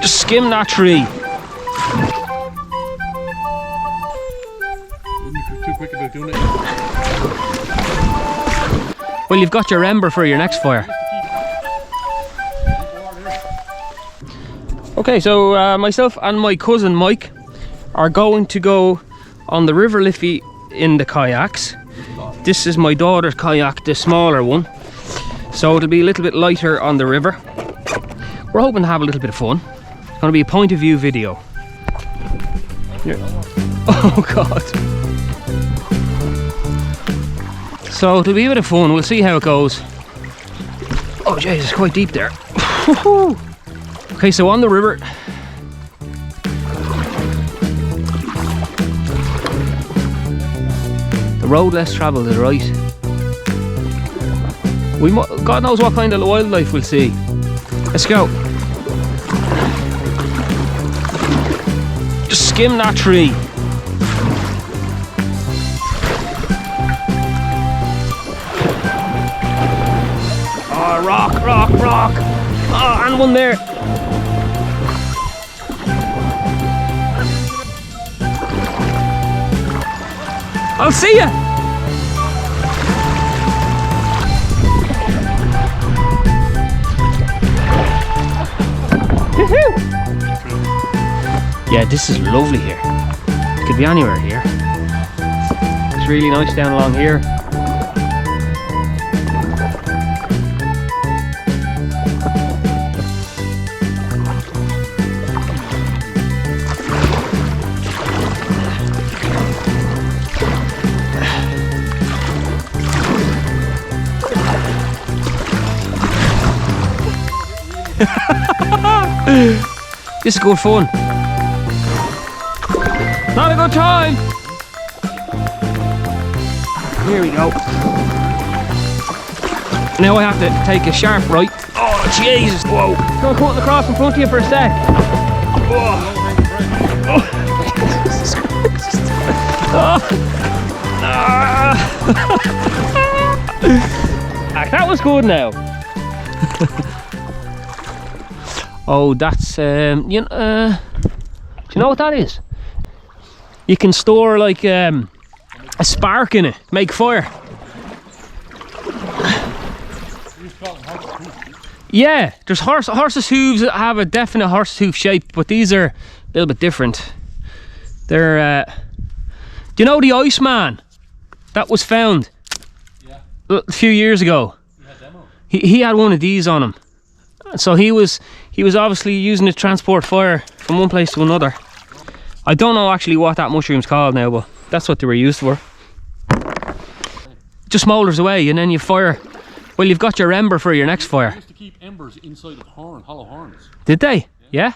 Just skim that tree. Too quick about doing it. Well, you've got your ember for your next fire. Okay, so myself and my cousin Mike are going to go on the River Liffey in the kayaks. This is my daughter's kayak, the smaller one. So it'll be a little bit lighter on the river. We're hoping to have a little bit of fun. It's going to be a point of view video. Here. Oh God. So it'll be a bit of fun, we'll see how it goes. Oh jeez, it's quite deep there. Okay, so on the river. The road less travelled is right. God knows what kind of wildlife we'll see. Let's go. Just skim that tree. Oh, rock, rock, rock. Oh, and one there. I'll see ya. Yeah, this is lovely here. Could be anywhere here. It's really nice down along here. This is good fun. Not a good time. Here we go. Now I have to take a sharp right. Oh Jesus! Whoa! Go cutting across in front of you for a sec. Oh. Oh. Jesus Christ! Oh. That was good now. Oh, that's do you know what that is? You can store like a spark in it, make fire. Yeah, there's horses' hooves that have a definite horse hoof shape, but these are a little bit different. They're do you know the Iceman that was found? Yeah. A few years ago? He had one of these on him. So he was obviously using it to transport fire from one place to another. I don't know actually what that mushroom's called now, but that's what they were used for. It just smoulders away and then you fire. Well, you've got your ember for your next fire. They used to keep embers inside of hollow horns. Did they? Yeah?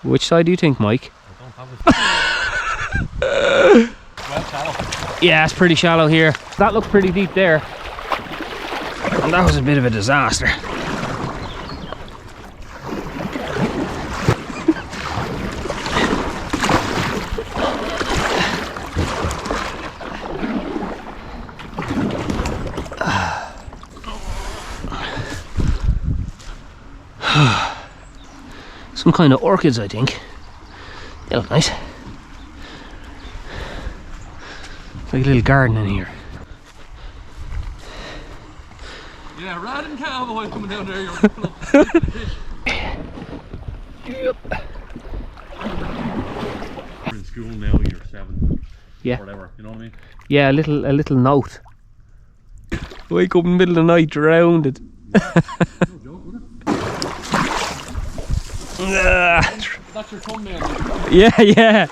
Which side do you think, Mike? I don't have it. Well, shallow. Yeah, it's pretty shallow here. That looks pretty deep there. And that was a bit of a disaster. Some kind of orchids, I think. They look nice. Like a little garden in here. Yeah, riding cowboy coming down there. Yep. You're in school now, you're 7. Yeah. Or whatever, you know what I mean? Yeah, a little note. Wake up in the middle of the night, drowned. That's your thumbnail. Yeah, yeah.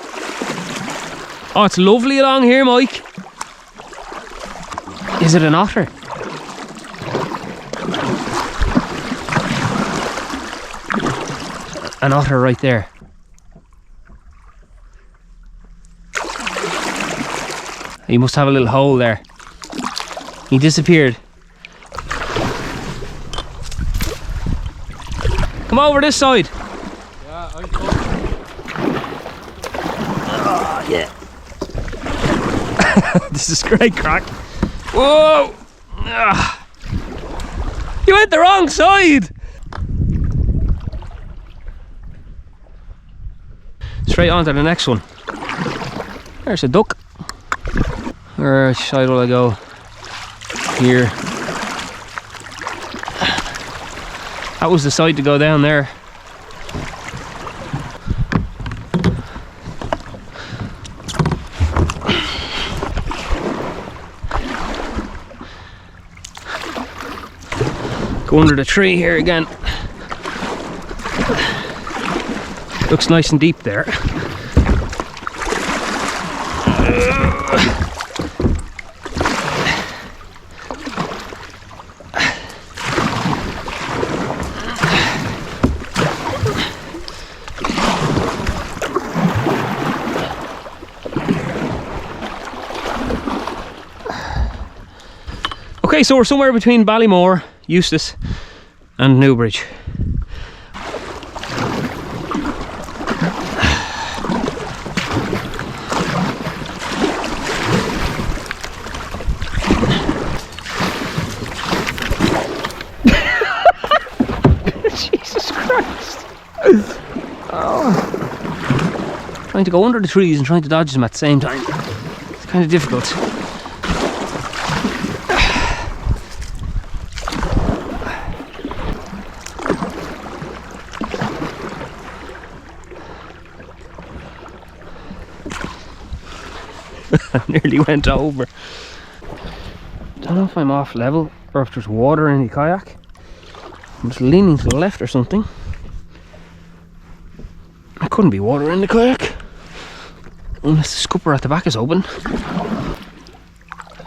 Oh, it's lovely along here, Mike. Is it an otter? An otter right there. He must have a little hole there. He disappeared. Come over this side. Yeah, Oh, yeah. This is great crack. Whoa! You went the wrong side! Straight on to the next one. There's a duck. Where side will I go? Here. That was the side to go down there. Go under the tree here again. Looks nice and deep there. Okay, so we're somewhere between Ballymore, Eustace and Newbridge. Jesus Christ. Oh. Trying to go under the trees and trying to dodge them at the same time. It's kind of difficult. I nearly went over. Don't know if I'm off level or if there's water in the kayak. I'm just leaning to the left or something. There couldn't be water in the kayak unless the scupper at the back is open.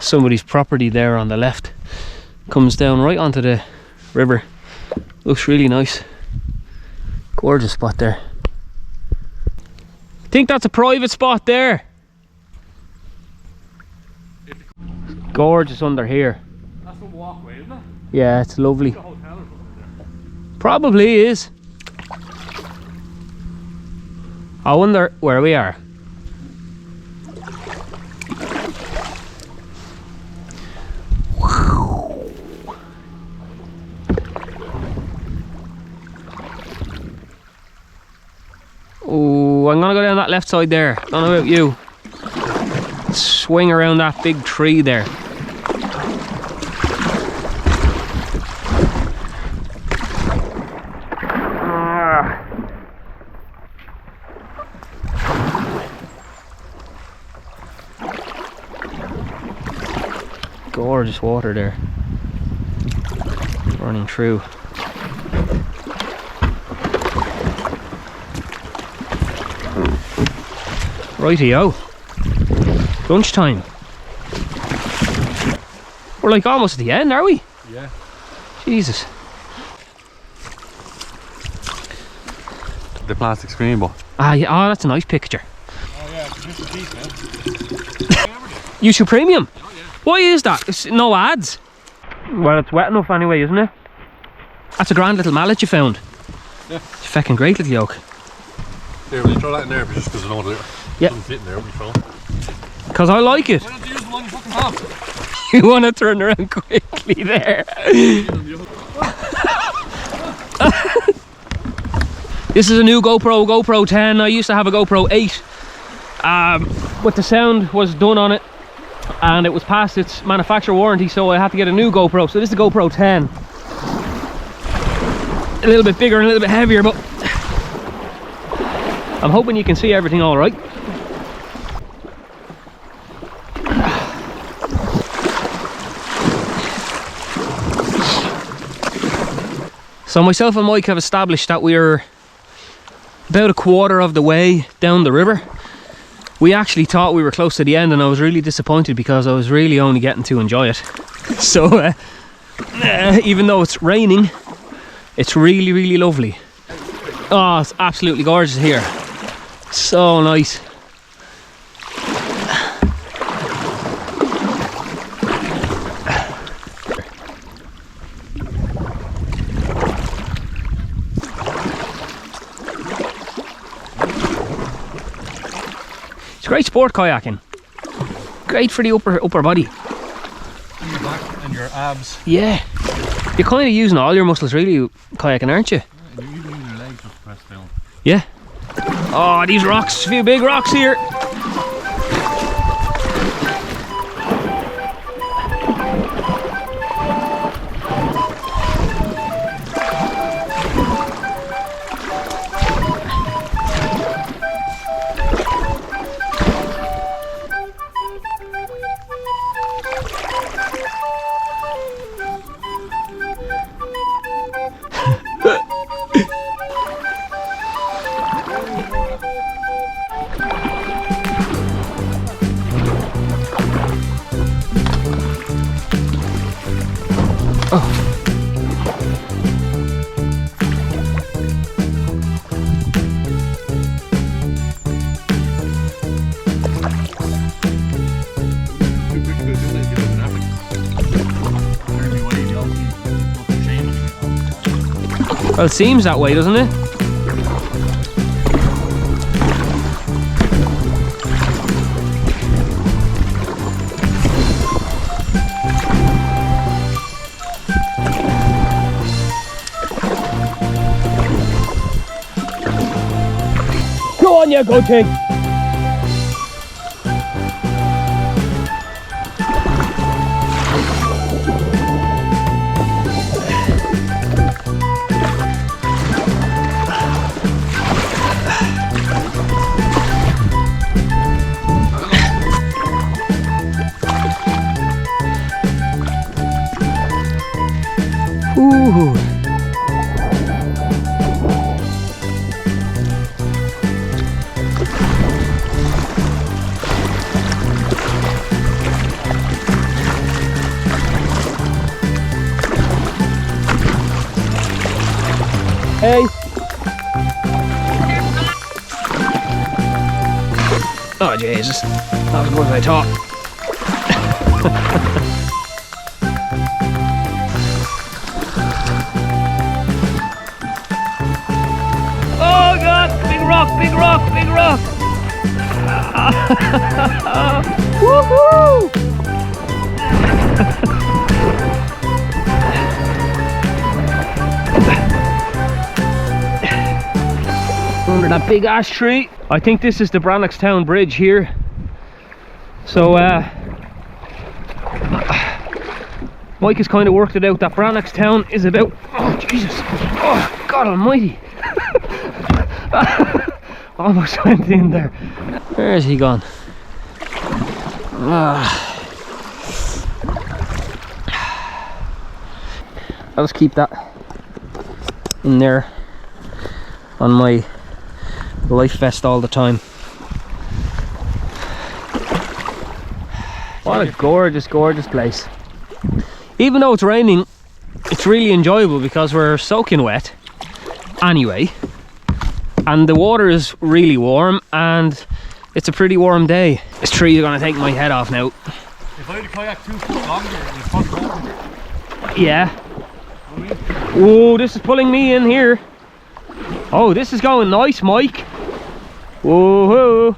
Somebody's property there on the left comes down right onto the river. Looks really nice. Gorgeous spot there. I think that's a private spot there. Gorgeous under here. That's the walkway, isn't it? Yeah, it's lovely. It's a hotel or something there. Probably is. I wonder where we are. Oh, I'm gonna go down that left side there. Don't know about you. Swing around that big tree there. Gorgeous water there. Running through. Righty-o. Lunchtime. We're like almost at the end, are we? Yeah. Jesus. The plastic screen, but. Ah, yeah, oh, that's a nice picture. Oh yeah, this is deep, man. YouTube Premium? Oh yeah. Why is that? It's no ads. Well, it's wet enough anyway, isn't it? That's a grand little mallet you found. Yeah. It's a feckin' great little yoke. There, will you throw that in there just because I know it Yeah. doesn't fit in there with your phone? Because I like it. Why don't you use the one you fucking have? You want to turn around quickly there. This is a new GoPro 10. I used to have a GoPro 8. But the sound was done on it and it was past its manufacturer warranty, so I had to get a new GoPro. So this is a GoPro 10. A little bit bigger and a little bit heavier, but I'm hoping you can see everything all right. So myself and Mike have established that we're about a quarter of the way down the river. We actually thought we were close to the end and I was really disappointed because I was really only getting to enjoy it. So even though it's raining, it's really, really lovely. Oh, it's absolutely gorgeous here. So nice. It's great sport kayaking. Great for the upper body. And your back and your abs. Yeah. You're kind of using all your muscles really kayaking, aren't you? Yeah, you're using your legs just to press down. Yeah. Oh, these rocks, a few big rocks here. Well, it seems that way, doesn't it? Go on, you good thing. Ooh. Hey. Oh Jesus, not as good as I thought. Oh God, big rock, big rock, big rock. Woohoo! Under that big ash tree. I think this is the Brannockstown Bridge here. So Mike has kind of worked it out that Brannockstown is about, oh Jesus, oh God almighty. Almost went in there. Where is he gone? I'll just keep that in there on my life vest all the time. What a gorgeous, gorgeous place. Even though it's raining, it's really enjoyable because we're soaking wet anyway, and the water is really warm and it's a pretty warm day. This tree is going to take my head off now. If I had a kayak 2 foot longer, it's possible. Yeah. Oh, this is pulling me in here. Oh, this is going nice, Mike. Whoa.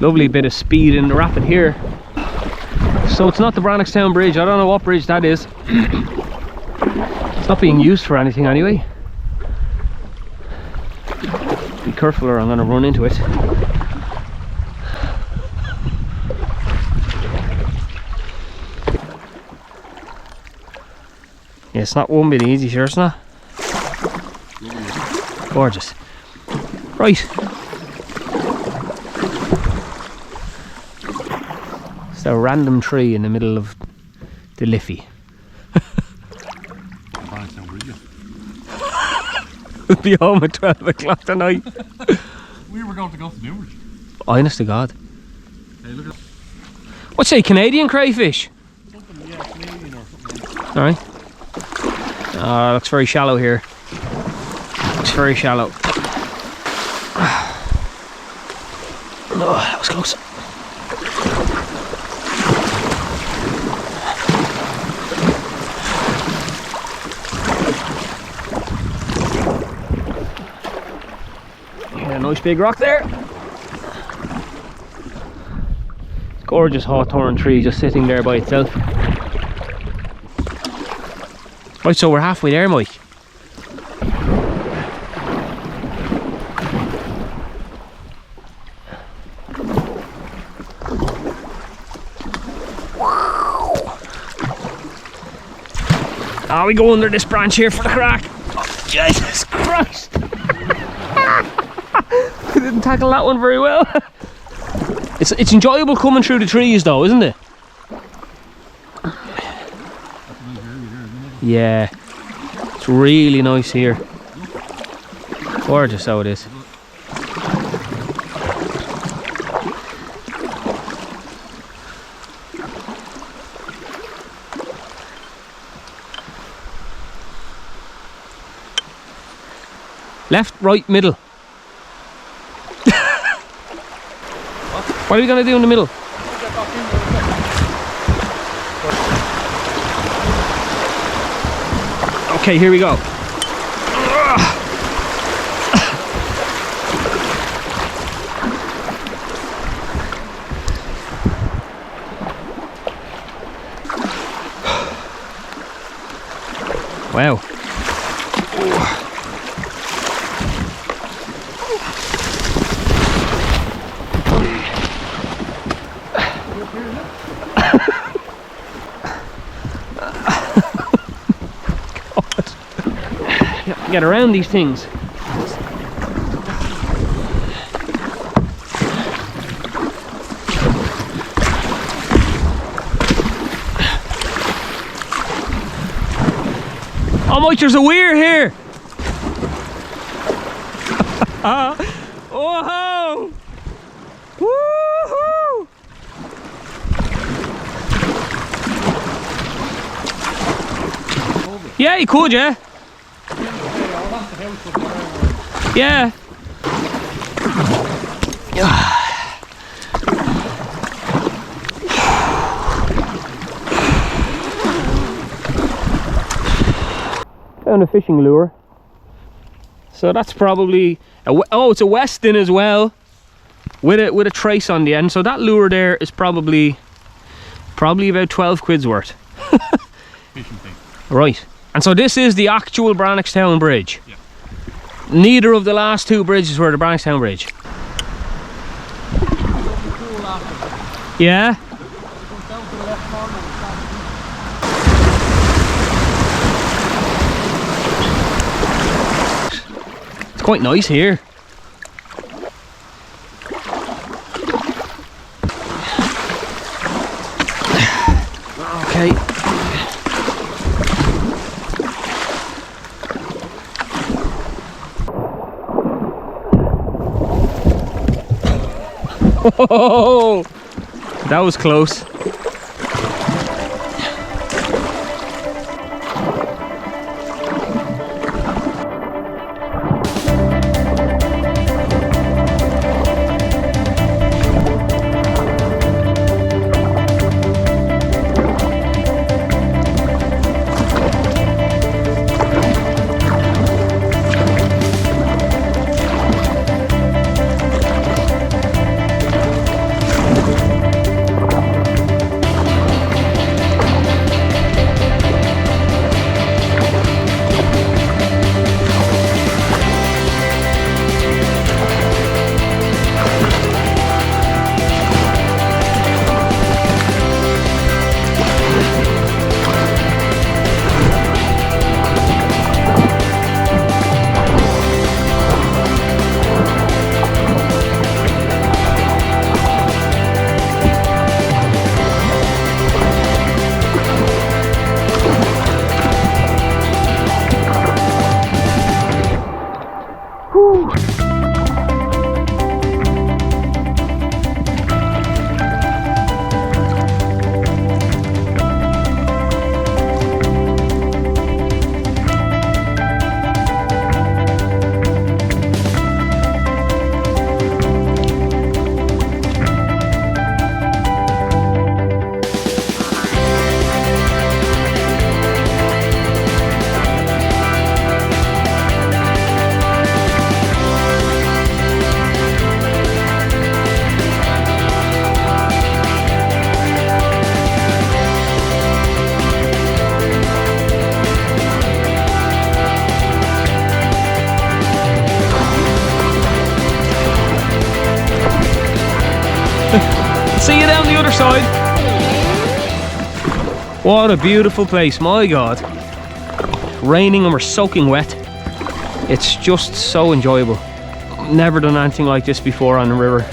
Lovely bit of speed in the rapid here. So it's not the Brannockstown Bridge. I don't know what bridge that is. It's not being used for anything anyway. Be careful or I'm going to run into it. Yeah, it's not one bit easy, sure it's not. Gorgeous. Right. It's a random tree in the middle of the Liffey. We'll be home at 12 o'clock tonight. We were going to go to Newbridge. Honest to God. Hey, look at What's that, Canadian crayfish? something, yeah, Canadian or something. Alright. Oh, looks very shallow here. Looks very shallow. Oh, that was close. Nice big rock there. Gorgeous hawthorn tree just sitting there by itself. Right, so we're halfway there, Mike. Ah, we go under this branch here for the crack. Oh, Jesus Christ! I didn't tackle that one very well. It's enjoyable coming through the trees though, isn't it? Yeah, it's really nice here. Gorgeous how it is. Left, right, middle. What are we going to do in the middle? Okay, here we go. Wow. Get around these things. Oh Mike, there's a weir here. Oh! Woohoo! Yeah, you could, yeah. Yeah. Found a fishing lure. So that's probably oh, it's a Weston as well, with a trace on the end. So that lure there is probably about 12 quid's worth. Fishing thing. Right. And so this is the actual Brannockstown Bridge. Yeah. Neither of the last two bridges were the Brannockstown Bridge. Yeah? It's quite nice here. Okay. Oh, that was close. See you down the other side. What a beautiful place, my God. Raining and we're soaking wet. It's just so enjoyable. Never done anything like this before on the river.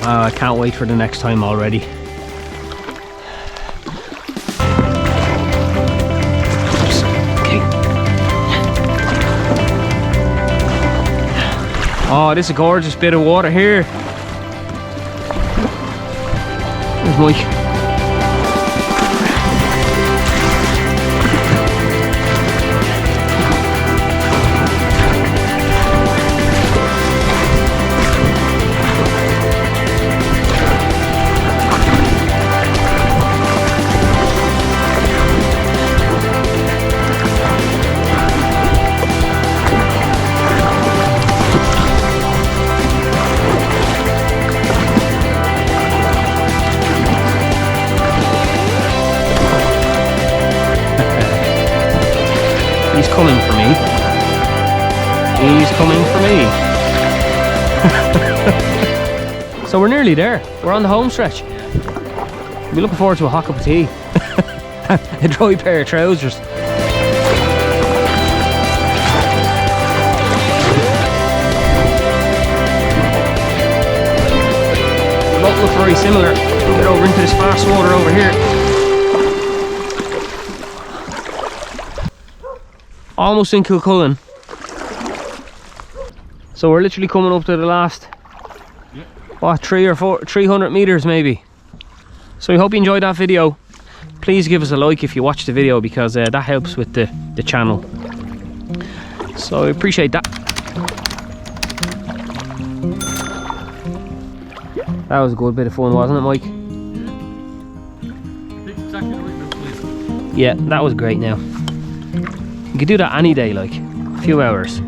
I can't wait for the next time already. Oh, this is a gorgeous bit of water here. There's Mike. He's coming for me. He's coming for me. So we're nearly there. We're on the home stretch. We're looking forward to a hot cup of tea. A dry pair of trousers. They both look very similar. We'll get over into this fast water over here. Almost in Kilcullen. So we're literally coming up to the last, what, 300 meters maybe. So I hope you enjoyed that video. Please give us a like if you watched the video, because that helps with the channel. So I appreciate that. That was a good bit of fun, wasn't it, Mike? Exactly the right now, please. Yeah, that was great now. You could do that any day, like a few hours.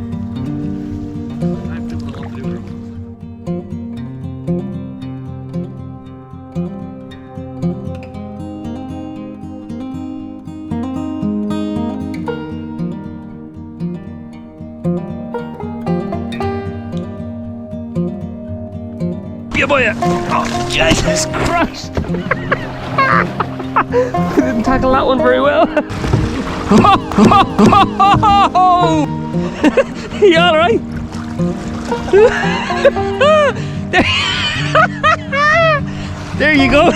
Yeah, boy! Oh, Jesus Christ! I didn't tackle that one very well. You alright? There you go.